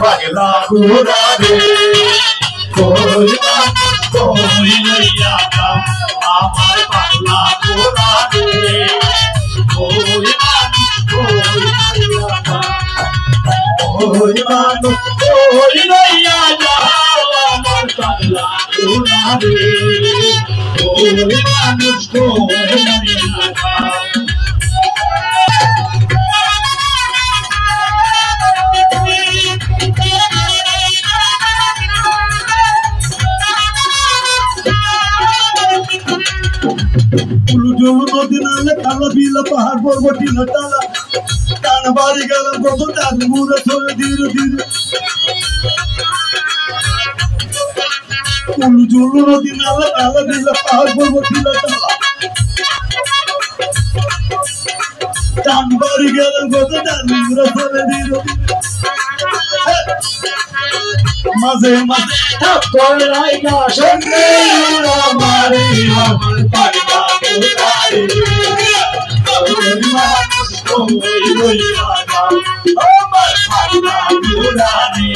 পাগলা ঘোড়া রে কই লইয়া যাও আমার পাগলা ঘোড়া রে কই লইয়া যাও কই লইয়া যাও আমার পাগলা ঘোড়া রে কই মানুষ কই লইয়া যাও নদী নালে কালা বিলা পাহাড় পর্বতী লতালা টান বাড়ি গেলাম কত টান মুড়ে ধরে ধীরে ধীরে জুলু নদী নালে কালা বিলা পাহাড় পর্বতী লতালা টান বাড়ি গেলাম কত টান মুড়ে ধরে ধীরে মাঝে মাঝে কলাই সঙ্গে মারি আমার পাগলা ঘোড়ারে কই মানুষ কই লইয়া যাও আমার পাগলা ঘোড়ারে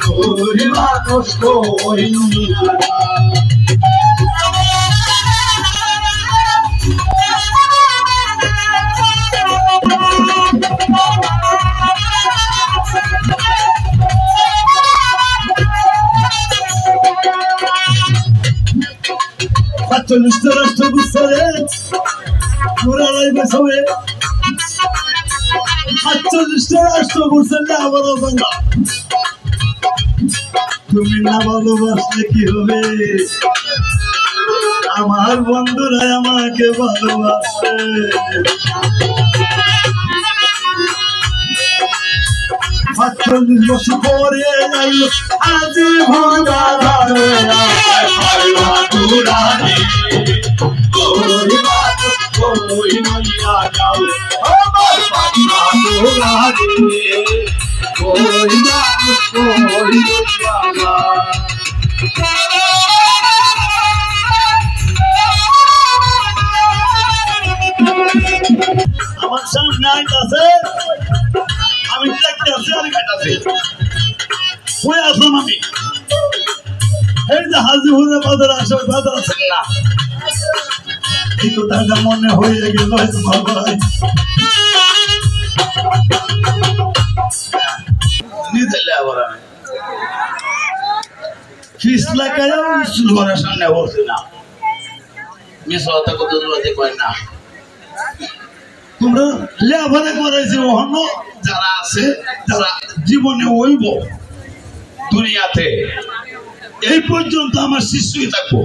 কই মানুষ কই লইয়া যাও চল্লিশটা রাষ্ট্র গুছারে ঘোরালাই বেসবে ৪৮টা রাষ্ট্র ঘুরছেন আবার বাংলা তুমি না ভালোবাসলে কি হবে আমার বন্ধুরা আমাকে ভালোবাসে ৪৮ বছর পরে আইলো আজ ভাঙা ধারে পাগলা ঘোড়ারে কই মানুষ কই লইয়া যাও আমার পাগলা ঘোড়ারে কই মানুষ কই লইয়া যাও আমার সামনে আইতাছে আমি দেখতে আছি আর কাটাছি কই আসলাম আমি এই যে হাজিপুরে বাজার আসে বাজার আছে না এই কথাটা মনে হয়ে গেল ফিস লাগায় স্কুল ঘরের সামনে বলছি না মিস হতা কত কয় না তোমরা লেখাপড়া করাইছে অন্য যারা আছে যারা জীবনে হইব দুনিয়াতে এই পর্যন্ত আমার শিষ্যই থাকবো